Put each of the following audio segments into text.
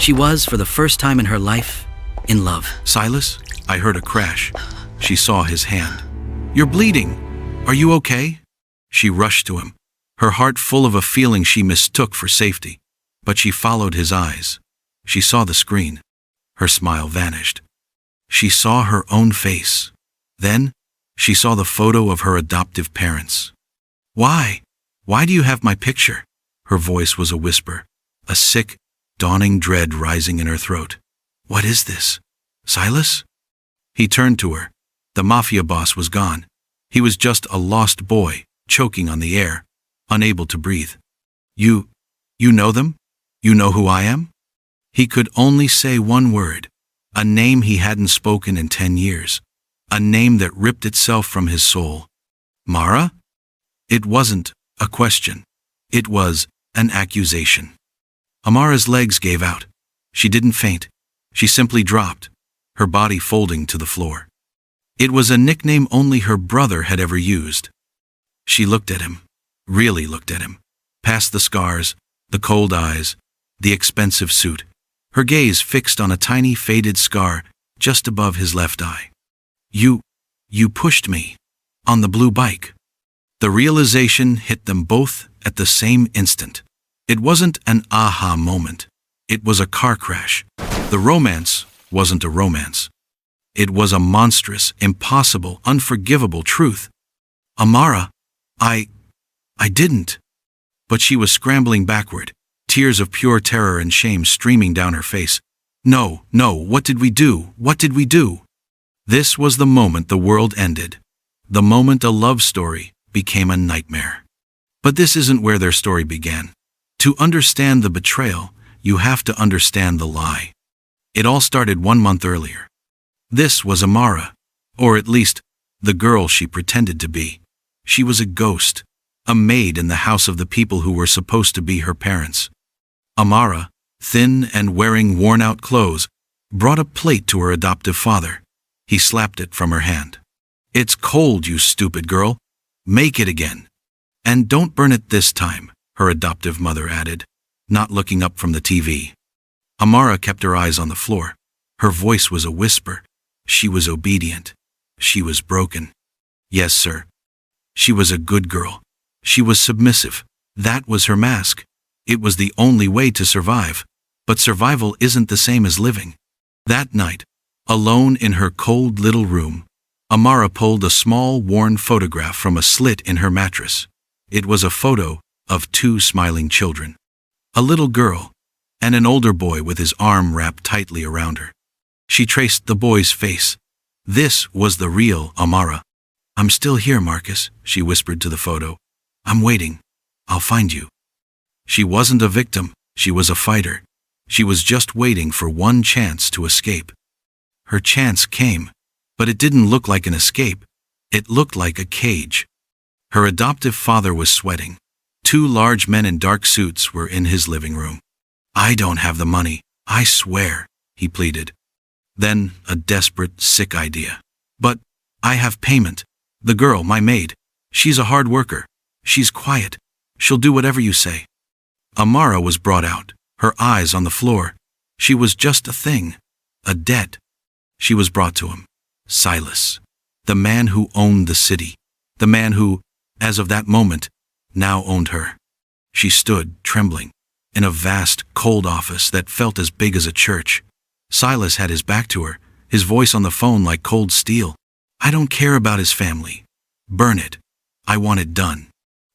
She was, for the first time in her life, in love. Silas? I heard a crash. She saw his hand. You're bleeding. Are you okay? She rushed to him, her heart full of a feeling she mistook for safety. But she followed his eyes. She saw the screen. Her smile vanished. She saw her own face. Then, she saw the photo of her adoptive parents. Why? Why do you have my picture? Her voice was a whisper, a sick, dawning dread rising in her throat. What is this? Silas? He turned to her. The Mafia boss was gone. He was just a lost boy, choking on the air, unable to breathe. You know them? You know who I am? He could only say one word, a name he hadn't spoken in 10 years, a name that ripped itself from his soul. Mara? It wasn't a question. It was an accusation. Amara's legs gave out. She didn't faint. She simply dropped, her body folding to the floor. It was a nickname only her brother had ever used. She looked at him, really looked at him, past the scars, the cold eyes, the expensive suit, her gaze fixed on a tiny faded scar just above his left eye. You pushed me. On the blue bike. The realization hit them both at the same instant. It wasn't an aha moment. It was a car crash. The romance wasn't a romance. It was a monstrous, impossible, unforgivable truth. Amara, I didn't. But she was scrambling backward, tears of pure terror and shame streaming down her face. No, what did we do? What did we do? This was the moment the world ended. The moment a love story became a nightmare. But this isn't where their story began. To understand the betrayal, you have to understand the lie. It all started 1 month earlier. This was Amara, or at least, the girl she pretended to be. She was a ghost, a maid in the house of the people who were supposed to be her parents. Amara, thin and wearing worn-out clothes, brought a plate to her adoptive father. He slapped it from her hand. It's cold, you stupid girl. Make it again. And don't burn it this time, her adoptive mother added, not looking up from the TV. Amara kept her eyes on the floor. Her voice was a whisper. She was obedient. She was broken. Yes, sir. She was a good girl. She was submissive. That was her mask. It was the only way to survive. But survival isn't the same as living. That night, alone in her cold little room, Amara pulled a small, worn photograph from a slit in her mattress. It was a photo of 2 smiling children. A little girl and an older boy with his arm wrapped tightly around her. She traced the boy's face. This was the real Amara. I'm still here, Marcus, she whispered to the photo. I'm waiting. I'll find you. She wasn't a victim. She was a fighter. She was just waiting for one chance to escape. Her chance came, but it didn't look like an escape. It looked like a cage. Her adoptive father was sweating. 2 large men in dark suits were in his living room. I don't have the money, I swear, he pleaded. Then a desperate, sick idea. But I have payment. The girl, my maid, she's a hard worker. She's quiet. She'll do whatever you say. Amara was brought out, her eyes on the floor. She was just a thing, a debt. She was brought to him. Silas, the man who owned the city, the man who, as of that moment, now owned her. She stood, trembling, in a vast, cold office that felt as big as a church. Silas had his back to her, his voice on the phone like cold steel. I don't care about his family. Burn it. I want it done.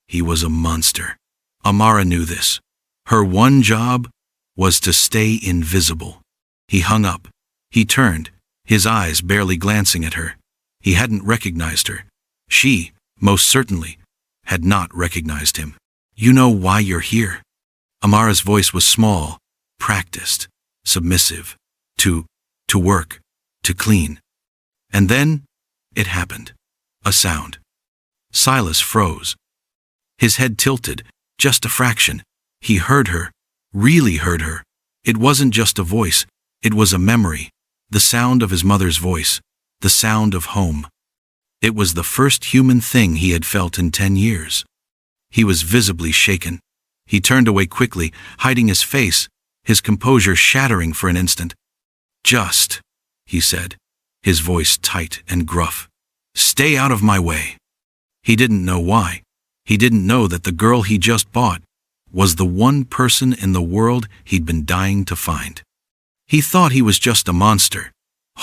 He was a monster. Amara knew this. Her one job was to stay invisible. He hung up. He turned, his eyes barely glancing at her. He hadn't recognized her. She, most certainly, had not recognized him. You know why you're here? Amara's voice was small, practiced, submissive. To work, to clean. And then, it happened. A sound. Silas froze. His head tilted, just a fraction. He heard her, really heard her. It wasn't just a voice, it was a memory. The sound of his mother's voice, the sound of home. It was the first human thing he had felt in 10 years. He was visibly shaken. He turned away quickly, hiding his face, his composure shattering for an instant. "Just," he said, his voice tight and gruff. "Stay out of my way." He didn't know why. He didn't know that the girl he just bought was the one person in the world he'd been dying to find. He thought he was just a monster,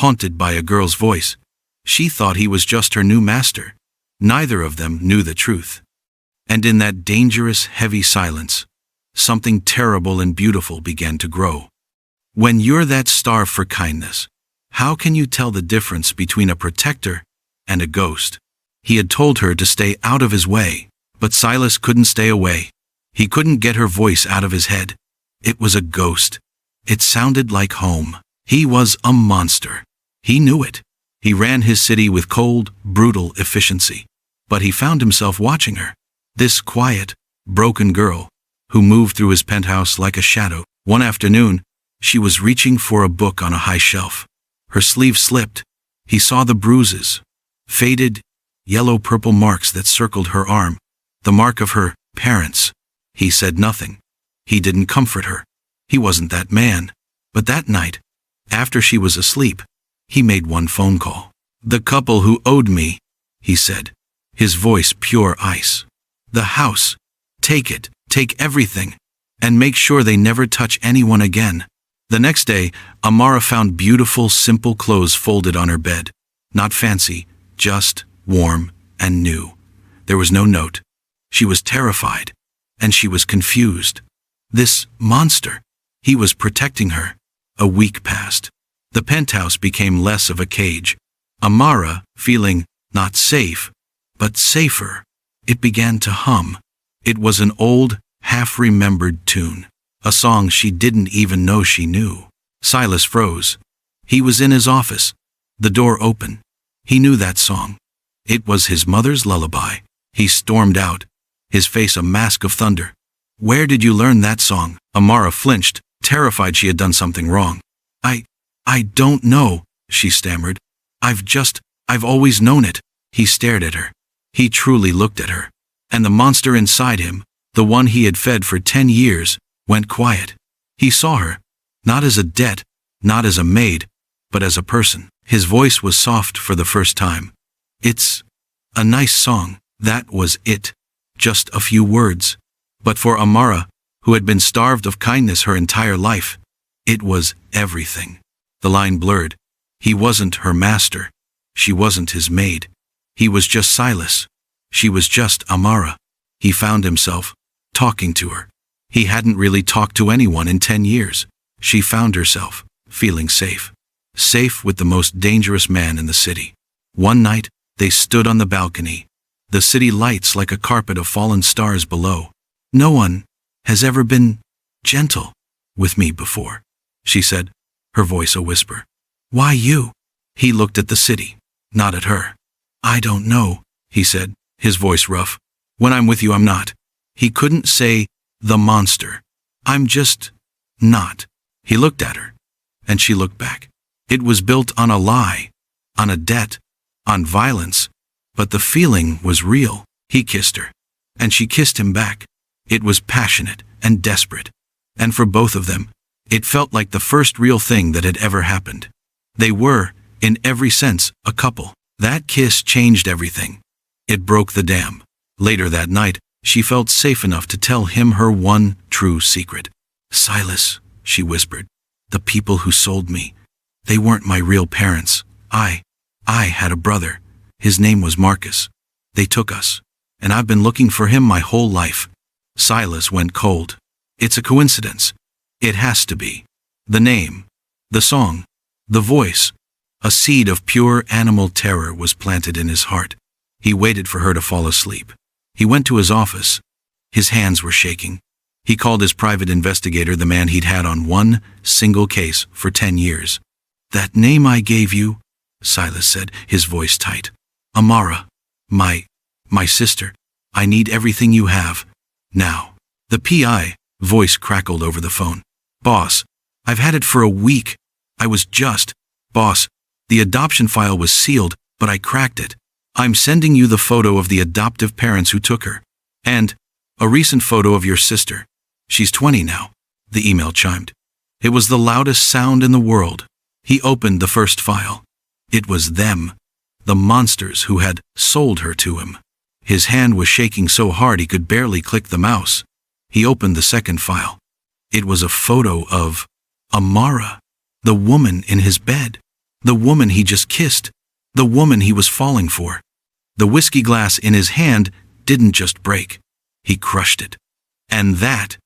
haunted by a girl's voice. She thought he was just her new master. Neither of them knew the truth. And in that dangerous, heavy silence, something terrible and beautiful began to grow. When you're that starved for kindness, how can you tell the difference between a protector and a ghost? He had told her to stay out of his way, but Silas couldn't stay away. He couldn't get her voice out of his head. It was a ghost. It sounded like home. He was a monster. He knew it. He ran his city with cold, brutal efficiency. But he found himself watching her. This quiet, broken girl, who moved through his penthouse like a shadow. One afternoon, she was reaching for a book on a high shelf. Her sleeve slipped. He saw the bruises, faded, yellow-purple marks that circled her arm, the mark of her parents. He said nothing. He didn't comfort her. He wasn't that man. But that night, after she was asleep, he made one phone call. "The couple who owed me," he said, his voice pure ice. "The house. Take it. Take everything. And make sure they never touch anyone again." The next day, Amara found beautiful, simple clothes folded on her bed. Not fancy, just warm and new. There was no note. She was terrified, and she was confused. This monster, he was protecting her. A week passed. The penthouse became less of a cage. Amara, feeling not safe, but safer, it began to hum. It was an old, half-remembered tune, a song she didn't even know she knew. Silas froze. He was in his office, the door open. He knew that song. It was his mother's lullaby. He stormed out, his face a mask of thunder. "Where did you learn that song?" Amara flinched, terrified she had done something wrong. I don't know," she stammered. I've always known it." He stared at her. He truly looked at her. And the monster inside him, the one he had fed for 10 years, went quiet. He saw her, not as a debt, not as a maid, but as a person. His voice was soft for the first time. "It's a nice song." That was it. Just a few words. But for Amara, who had been starved of kindness her entire life, it was everything. The line blurred. He wasn't her master. She wasn't his maid. He was just Silas. She was just Amara. He found himself talking to her. He hadn't really talked to anyone in 10 years. She found herself feeling safe. Safe with the most dangerous man in the city. One night, they stood on the balcony. The city lights like a carpet of fallen stars below. "No one has ever been gentle with me before," she said, her voice a whisper. "Why you?" He looked at the city, not at her. "I don't know," he said, his voice rough. "When I'm with you, I'm not." He couldn't say, "the monster." "I'm just not." He looked at her, and she looked back. It was built on a lie, on a debt, on violence, but the feeling was real. He kissed her, and she kissed him back. It was passionate and desperate, and for both of them, it felt like the first real thing that had ever happened. They were, in every sense, a couple. That kiss changed everything. It broke the dam. Later that night, she felt safe enough to tell him her one true secret. "Silas," she whispered, "the people who sold me, they weren't my real parents. I had a brother. His name was Marcus. They took us, and I've been looking for him my whole life." Silas went cold. "It's a coincidence. It has to be. The name, the song, the voice." A seed of pure animal terror was planted in his heart. He waited for her to fall asleep. He went to his office. His hands were shaking. He called his private investigator, the man he'd had on one single case for 10 years. "That name I gave you," Silas said, his voice tight. "Amara. My sister. I need everything you have. Now." The PI voice crackled over the phone. "Boss, I've had it for a week. Boss, the adoption file was sealed, but I cracked it. I'm sending you the photo of the adoptive parents who took her. And a recent photo of your sister. She's 20 now." The email chimed. It was the loudest sound in the world. He opened the first file. It was them, the monsters who had sold her to him. His hand was shaking so hard he could barely click the mouse. He opened the second file. It was a photo of Amara, the woman in his bed, the woman he just kissed, the woman he was falling for. The whiskey glass in his hand didn't just break. He crushed it. And that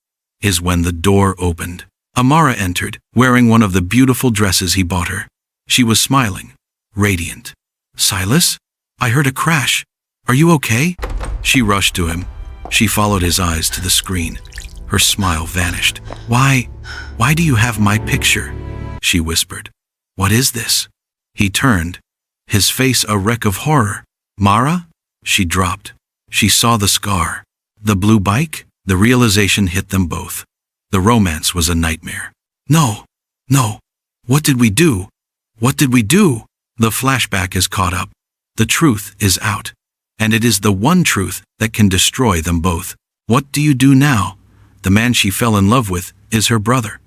is when the door opened. Amara entered, wearing one of the beautiful dresses he bought her. She was smiling, radiant. "Silas? I heard a crash. Are you okay?" She rushed to him. She followed his eyes to the screen. Her smile vanished. Why do you have my picture?" she whispered. "What is this?" He turned, his face a wreck of horror. "Mara?" She dropped. She saw the scar. The blue bike? The realization hit them both. The romance was a nightmare. No. What did we do? What did we do? The flashback is caught up. The truth is out. And it is the one truth that can destroy them both. What do you do now? The man she fell in love with is her brother.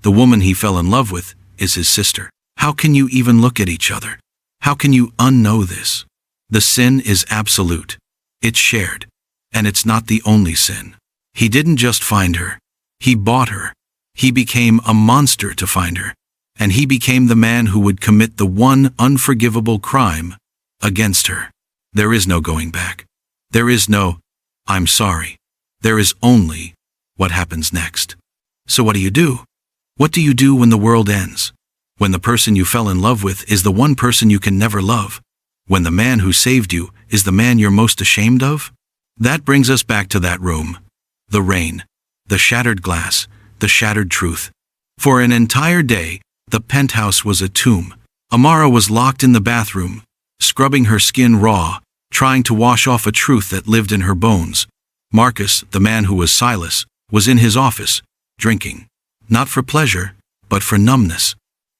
The woman he fell in love with is his sister. How can you even look at each other? How can you unknow this? The sin is absolute. It's shared. And it's not the only sin. He didn't just find her. He bought her. He became a monster to find her. And he became the man who would commit the one unforgivable crime against her. There is no going back. There is no, "I'm sorry." There is only what happens next. So what do you do? What do you do when the world ends? When the person you fell in love with is the one person you can never love? When the man who saved you is the man you're most ashamed of? That brings us back to that room. The rain, the shattered glass, the shattered truth. For an entire day, the penthouse was a tomb. Amara was locked in the bathroom, scrubbing her skin raw, trying to wash off a truth that lived in her bones. Marcus, the man who was Silas, was in his office, drinking. Not for pleasure, but for numbness.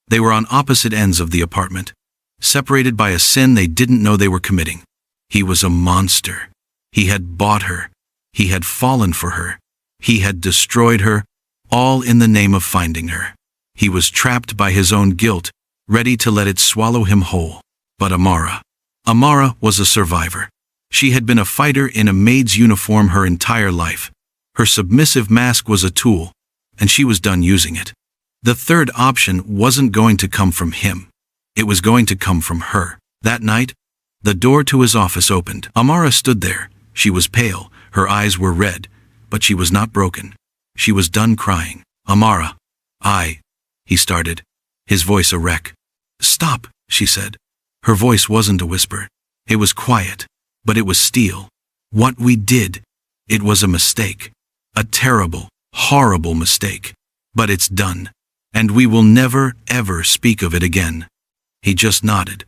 They were on opposite ends of the apartment, separated by a sin they didn't know they were committing. He was a monster. He had bought her. He had fallen for her. He had destroyed her, all in the name of finding her. He was trapped by his own guilt, ready to let it swallow him whole. But Amara was a survivor. She had been a fighter in a maid's uniform her entire life. Her submissive mask was a tool, and she was done using it. The third option wasn't going to come from him. It was going to come from her. That night, the door to his office opened. Amara stood there. She was pale, her eyes were red, but she was not broken. She was done crying. "Amara, he started, his voice a wreck. "Stop," she said. Her voice wasn't a whisper. It was quiet, but it was steel. "What we did, it was a mistake. A terrible, horrible mistake. But it's done, and we will never, ever speak of it again." He just nodded.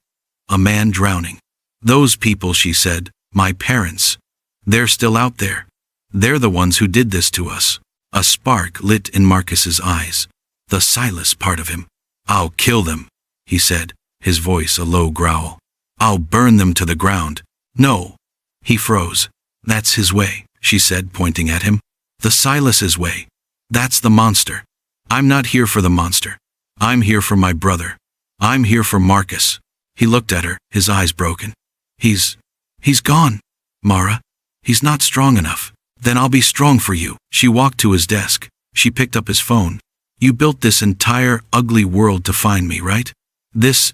"A man drowning. Those people," she said, "my parents. They're still out there. They're the ones who did this to us." A spark lit in Marcus's eyes. The Silas part of him. "I'll kill them," he said, his voice a low growl. "I'll burn them to the ground." "No." He froze. "That's his way," she said, pointing at him. "The Silas's way. That's the monster. I'm not here for the monster. I'm here for my brother. I'm here for Marcus." He looked at her, his eyes broken. He's gone, Mara. He's not strong enough. Then I'll be strong for you." She walked to his desk. She picked up his phone. "You built this entire ugly world to find me, right? This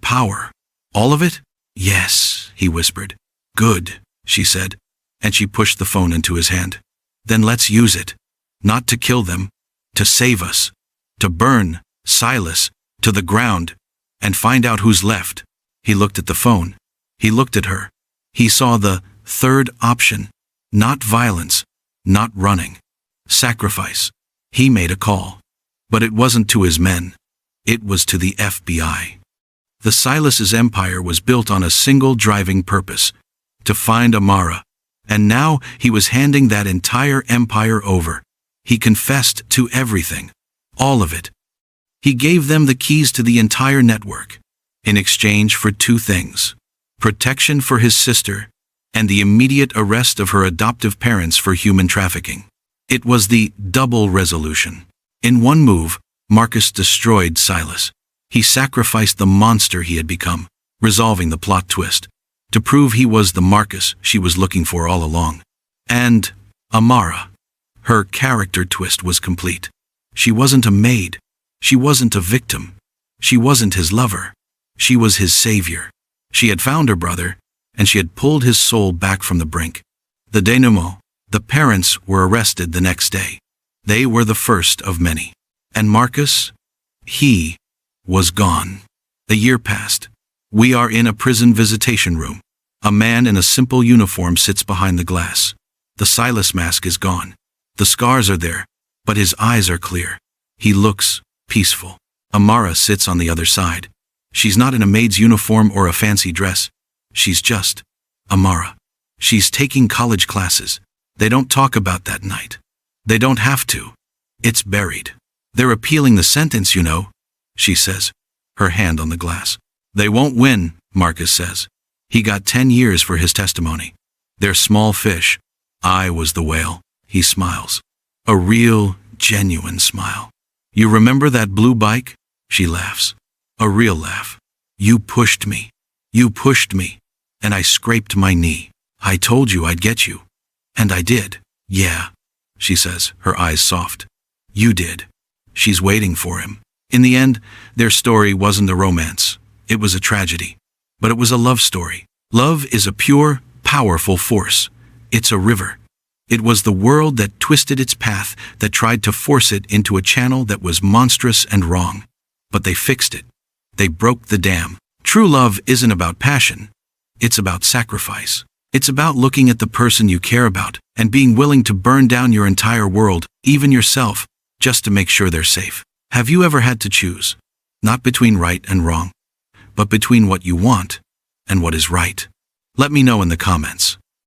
power. All of it?" "Yes," he whispered. "Good," she said, and she pushed the phone into his hand. "Then let's use it. Not to kill them, to save us. To burn Silas to the ground and find out who's left." He looked at the phone. He looked at her. He saw the third option. Not violence, not running. Sacrifice. He made a call. But it wasn't to his men. It was to the FBI. The Silas's empire was built on a single driving purpose: to find Amara. And now he was handing that entire empire over. He confessed to everything. All of it. He gave them the keys to the entire network, in exchange for two things: protection for his sister, and the immediate arrest of her adoptive parents for human trafficking. It was the double resolution. In one move, Marcus destroyed Silas. He sacrificed the monster he had become, resolving the plot twist, to prove he was the Marcus she was looking for all along. And Amara. Her character twist was complete. She wasn't a maid. She wasn't a victim. She wasn't his lover. She was his savior. She had found her brother, and she had pulled his soul back from the brink. The denouement. The parents were arrested the next day. They were the first of many. And Marcus? He was gone. A year passed. We are in a prison visitation room. A man in a simple uniform sits behind the glass. The Silas mask is gone. The scars are there, but his eyes are clear. He looks peaceful. Amara sits on the other side. She's not in a maid's uniform or a fancy dress. She's just Amara. She's taking college classes. They don't talk about that night. They don't have to. It's buried. They're appealing the sentence, you know, she says, her hand on the glass. They won't win, Marcus says. He got 10 years for his testimony. They're small fish. I was the whale. He smiles. A real, genuine smile. You remember that blue bike? She laughs. A real laugh. You pushed me. You pushed me. And I scraped my knee. I told you I'd get you. And I did. Yeah, she says, her eyes soft. You did. She's waiting for him. In the end, their story wasn't a romance. It was a tragedy. But it was a love story. Love is a pure, powerful force. It's a river. It was the world that twisted its path, that tried to force it into a channel that was monstrous and wrong. But they fixed it. They broke the dam. True love isn't about passion. It's about sacrifice. It's about looking at the person you care about and being willing to burn down your entire world, even yourself, just to make sure they're safe. Have you ever had to choose? Not between right and wrong, but between what you want and what is right. Let me know in the comments.